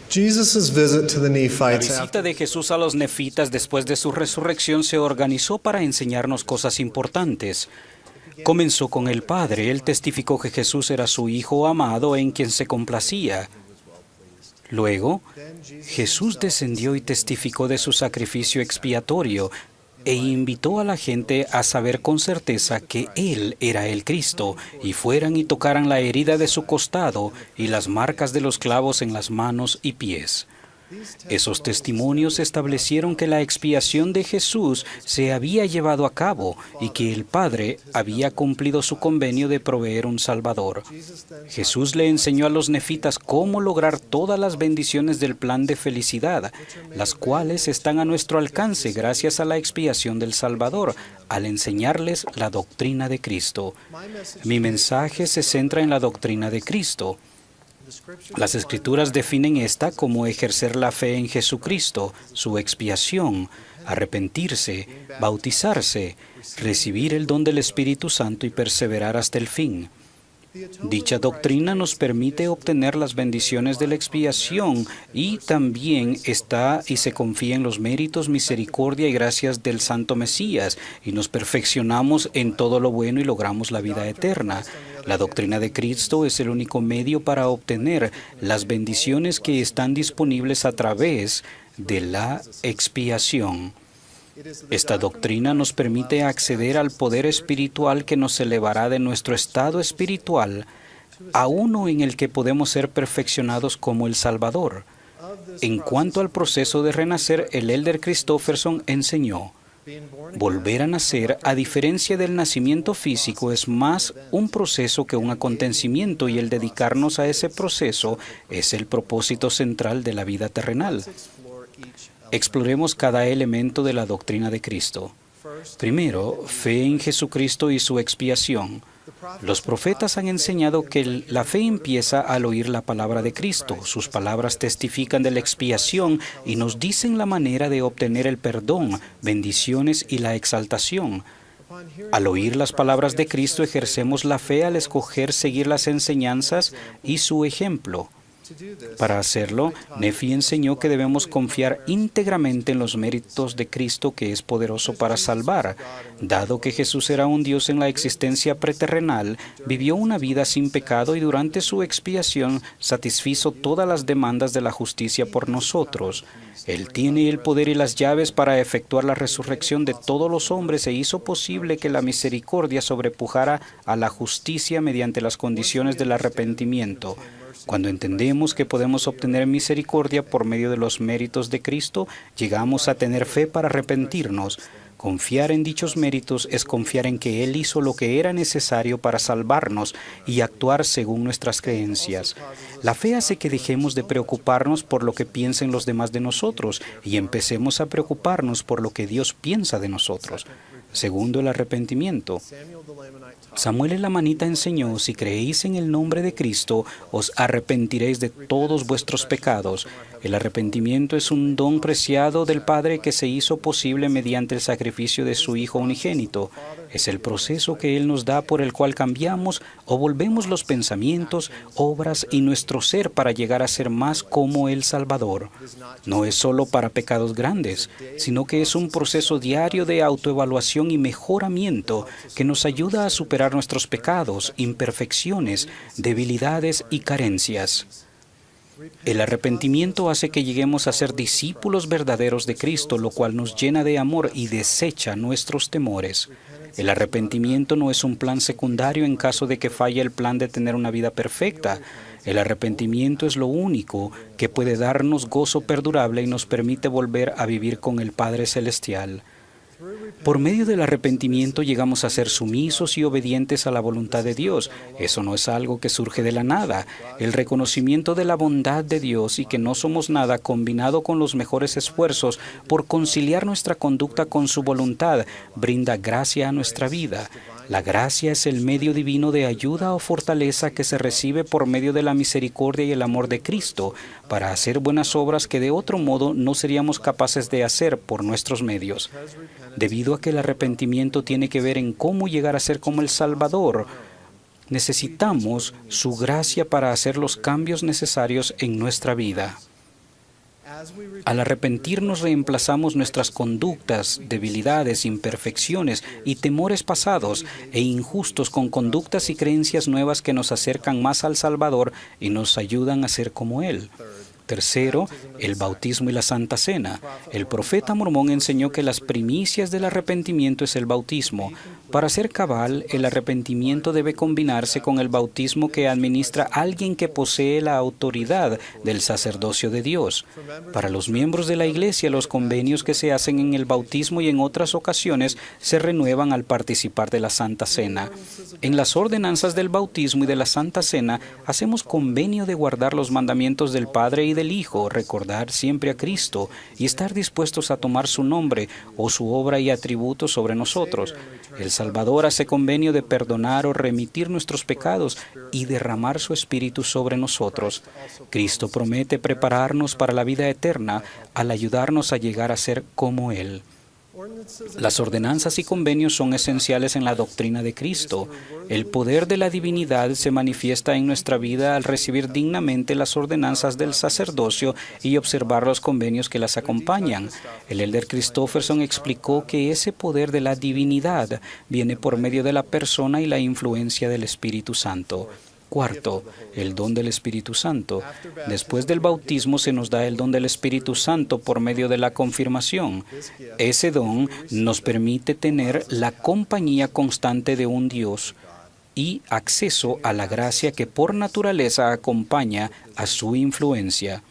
Jesus' visit to the La Nephites visita de Jesús a los nefitas después de su resurrección se organizó para enseñarnos cosas importantes. Comenzó con el Padre. Él testificó que Jesús era su Hijo amado en quien se complacía. Luego, Jesús descendió y testificó de su sacrificio expiatorio e invitó a la gente a saber con certeza que Él era el Cristo, y fueran y tocaran la herida de su costado y las marcas de los clavos en las manos y pies. Esos testimonios establecieron que la expiación de Jesús se había llevado a cabo y que el Padre había cumplido su convenio de proveer un Salvador. Jesús le enseñó a los nefitas cómo lograr todas las bendiciones del plan de felicidad, las cuales están a nuestro alcance gracias a la expiación del Salvador, al enseñarles la doctrina de Cristo. Mi mensaje se centra en la doctrina de Cristo. Las Escrituras definen esta como ejercer la fe en Jesucristo, su expiación, arrepentirse, bautizarse, recibir el don del Espíritu Santo y perseverar hasta el fin. Dicha doctrina nos permite obtener las bendiciones de la expiación y también está y se confía en los méritos, misericordia y gracias del Santo Mesías, y nos perfeccionamos en todo lo bueno y logramos la vida eterna. La doctrina de Cristo es el único medio para obtener las bendiciones que están disponibles a través de la expiación. Esta doctrina nos permite acceder al poder espiritual que nos elevará de nuestro estado espiritual a uno en el que podemos ser perfeccionados como el Salvador. En cuanto al proceso de renacer, el Elder Christofferson enseñó: volver a nacer, a diferencia del nacimiento físico, es más un proceso que un acontecimiento, y el dedicarnos a ese proceso es el propósito central de la vida terrenal. Exploremos cada elemento de la doctrina de Cristo. Primero, fe en Jesucristo y su expiación. Los profetas han enseñado que la fe empieza al oír la palabra de Cristo. Sus palabras testifican de la expiación y nos dicen la manera de obtener el perdón, bendiciones y la exaltación. Al oír las palabras de Cristo, ejercemos la fe al escoger seguir las enseñanzas y su ejemplo. Para hacerlo, Nefi enseñó que debemos confiar íntegramente en los méritos de Cristo, que es poderoso para salvar. Dado que Jesús era un Dios en la existencia preterrenal, vivió una vida sin pecado y durante su expiación satisfizo todas las demandas de la justicia por nosotros. Él tiene el poder y las llaves para efectuar la resurrección de todos los hombres e hizo posible que la misericordia sobrepujara a la justicia mediante las condiciones del arrepentimiento. Cuando entendemos que podemos obtener misericordia por medio de los méritos de Cristo, llegamos a tener fe para arrepentirnos. Confiar en dichos méritos es confiar en que Él hizo lo que era necesario para salvarnos y actuar según nuestras creencias. La fe hace que dejemos de preocuparnos por lo que piensen los demás de nosotros y empecemos a preocuparnos por lo que Dios piensa de nosotros. Segundo, el arrepentimiento. Samuel el Lamanita enseñó: si creéis en el nombre de Cristo, os arrepentiréis de todos vuestros pecados. El arrepentimiento es un don preciado del Padre que se hizo posible mediante el sacrificio de su Hijo unigénito. Es el proceso que Él nos da por el cual cambiamos o volvemos los pensamientos, obras y nuestro ser para llegar a ser más como el Salvador. No es solo para pecados grandes, sino que es un proceso diario de autoevaluación y mejoramiento que nos ayuda a superar nuestros pecados, imperfecciones, debilidades y carencias. El arrepentimiento hace que lleguemos a ser discípulos verdaderos de Cristo, lo cual nos llena de amor y desecha nuestros temores. El arrepentimiento no es un plan secundario en caso de que falle el plan de tener una vida perfecta. El arrepentimiento es lo único que puede darnos gozo perdurable y nos permite volver a vivir con el Padre Celestial. Por medio del arrepentimiento llegamos a ser sumisos y obedientes a la voluntad de Dios. Eso no es algo que surge de la nada. El reconocimiento de la bondad de Dios y que no somos nada, combinado con los mejores esfuerzos por conciliar nuestra conducta con su voluntad, brinda gracia a nuestra vida. La gracia es el medio divino de ayuda o fortaleza que se recibe por medio de la misericordia y el amor de Cristo para hacer buenas obras que de otro modo no seríamos capaces de hacer por nuestros medios. Debido a que el arrepentimiento tiene que ver en cómo llegar a ser como el Salvador, necesitamos su gracia para hacer los cambios necesarios en nuestra vida. Al arrepentirnos reemplazamos nuestras conductas, debilidades, imperfecciones y temores pasados e injustos con conductas y creencias nuevas que nos acercan más al Salvador y nos ayudan a ser como Él. Tercero, el bautismo y la Santa Cena. El profeta Mormón enseñó que las primicias del arrepentimiento es el bautismo. Para ser cabal, el arrepentimiento debe combinarse con el bautismo que administra alguien que posee la autoridad del sacerdocio de Dios. Para los miembros de la Iglesia, los convenios que se hacen en el bautismo y en otras ocasiones se renuevan al participar de la Santa Cena. En las ordenanzas del bautismo y de la Santa Cena, hacemos convenio de guardar los mandamientos del Padre y del Hijo, recordar siempre a Cristo y estar dispuestos a tomar su nombre o su obra y atributos sobre nosotros. El Salvador hace convenio de perdonar o remitir nuestros pecados y derramar su Espíritu sobre nosotros. Cristo promete prepararnos para la vida eterna al ayudarnos a llegar a ser como Él. Las ordenanzas y convenios son esenciales en la doctrina de Cristo. El poder de la divinidad se manifiesta en nuestra vida al recibir dignamente las ordenanzas del sacerdocio y observar los convenios que las acompañan. El elder Christofferson explicó que ese poder de la divinidad viene por medio de la persona y la influencia del Espíritu Santo. Cuarto, el don del Espíritu Santo. Después del bautismo se nos da el don del Espíritu Santo por medio de la confirmación. Ese don nos permite tener la compañía constante de un Dios y acceso a la gracia que por naturaleza acompaña a su influencia.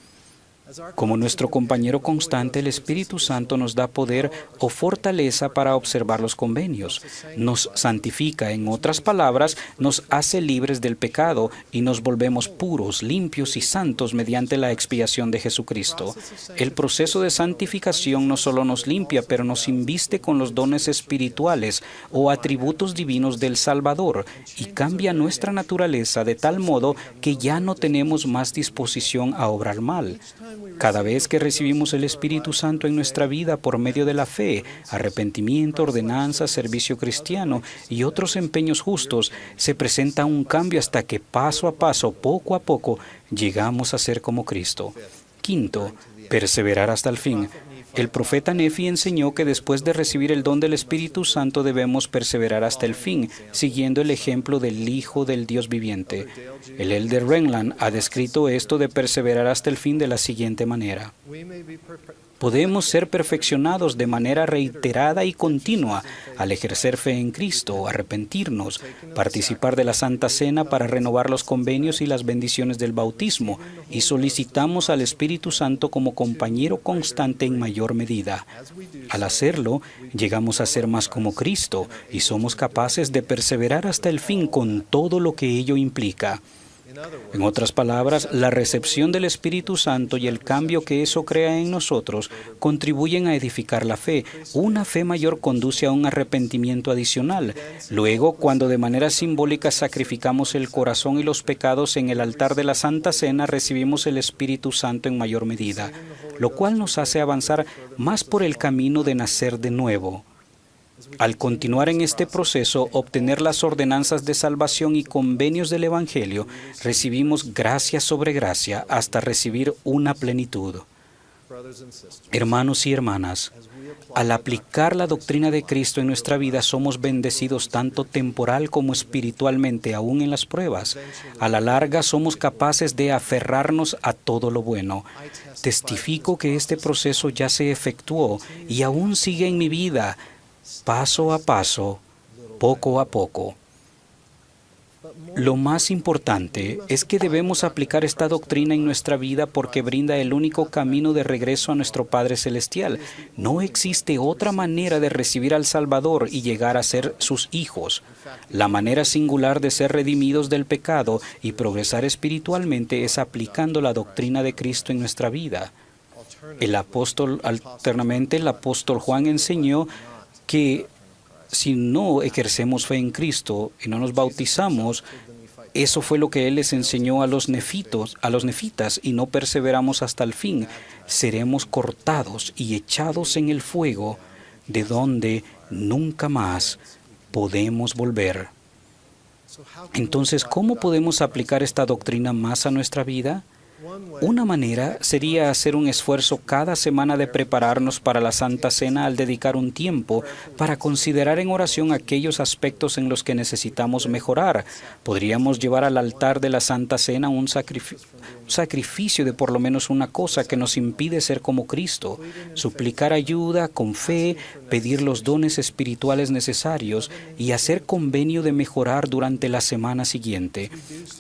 Como nuestro compañero constante, el Espíritu Santo nos da poder o fortaleza para observar los convenios. Nos santifica, en otras palabras, nos hace libres del pecado y nos volvemos puros, limpios y santos mediante la expiación de Jesucristo. El proceso de santificación no solo nos limpia, pero nos inviste con los dones espirituales o atributos divinos del Salvador y cambia nuestra naturaleza de tal modo que ya no tenemos más disposición a obrar mal. Cada vez que recibimos el Espíritu Santo en nuestra vida por medio de la fe, arrepentimiento, ordenanza, servicio cristiano y otros empeños justos, se presenta un cambio hasta que paso a paso, poco a poco, llegamos a ser como Cristo. Quinto, perseverar hasta el fin. El profeta Nefi enseñó que después de recibir el don del Espíritu Santo debemos perseverar hasta el fin, siguiendo el ejemplo del Hijo del Dios viviente. El elder Renland ha descrito esto de perseverar hasta el fin de la siguiente manera. Podemos ser perfeccionados de manera reiterada y continua al ejercer fe en Cristo, arrepentirnos, participar de la Santa Cena para renovar los convenios y las bendiciones del bautismo, y solicitamos al Espíritu Santo como compañero constante en mayor medida. Al hacerlo, llegamos a ser más como Cristo y somos capaces de perseverar hasta el fin con todo lo que ello implica. En otras palabras, la recepción del Espíritu Santo y el cambio que eso crea en nosotros contribuyen a edificar la fe. Una fe mayor conduce a un arrepentimiento adicional. Luego, cuando de manera simbólica sacrificamos el corazón y los pecados en el altar de la Santa Cena, recibimos el Espíritu Santo en mayor medida, lo cual nos hace avanzar más por el camino de nacer de nuevo. Al continuar en este proceso, obtener las ordenanzas de salvación y convenios del Evangelio, recibimos gracia sobre gracia hasta recibir una plenitud. Hermanos y hermanas, al aplicar la doctrina de Cristo en nuestra vida, somos bendecidos tanto temporal como espiritualmente, aún en las pruebas. A la larga, somos capaces de aferrarnos a todo lo bueno. Testifico que este proceso ya se efectuó y aún sigue en mi vida, paso a paso, poco a poco. Lo más importante es que debemos aplicar esta doctrina en nuestra vida porque brinda el único camino de regreso a nuestro Padre Celestial. No existe otra manera de recibir al Salvador y llegar a ser sus hijos. La manera singular de ser redimidos del pecado y progresar espiritualmente es aplicando la doctrina de Cristo en nuestra vida. Alternamente, el apóstol Juan enseñó que si no ejercemos fe en Cristo y no nos bautizamos, eso fue lo que Él les enseñó a los nefitas, y no perseveramos hasta el fin, seremos cortados y echados en el fuego, de donde nunca más podemos volver. Entonces, ¿cómo podemos aplicar esta doctrina más a nuestra vida? Una manera sería hacer un esfuerzo cada semana de prepararnos para la Santa Cena al dedicar un tiempo para considerar en oración aquellos aspectos en los que necesitamos mejorar. Podríamos llevar al altar de la Santa Cena un sacrificio de por lo menos una cosa que nos impide ser como Cristo, suplicar ayuda con fe, pedir los dones espirituales necesarios y hacer convenio de mejorar durante la semana siguiente.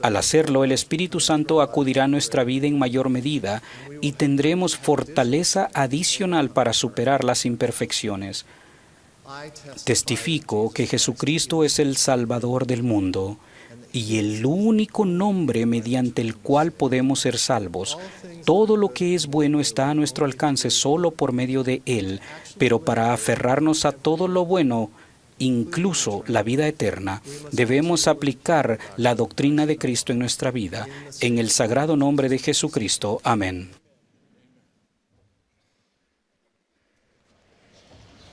Al hacerlo, el Espíritu Santo acudirá a nuestra vida en mayor medida y tendremos fortaleza adicional para superar las imperfecciones. Testifico que Jesucristo es el Salvador del mundo y el único nombre mediante el cual podemos ser salvos. Todo lo que es bueno está a nuestro alcance solo por medio de Él, pero para aferrarnos a todo lo bueno, incluso la vida eterna, debemos aplicar la doctrina de Cristo en nuestra vida. En el sagrado nombre de Jesucristo. Amén.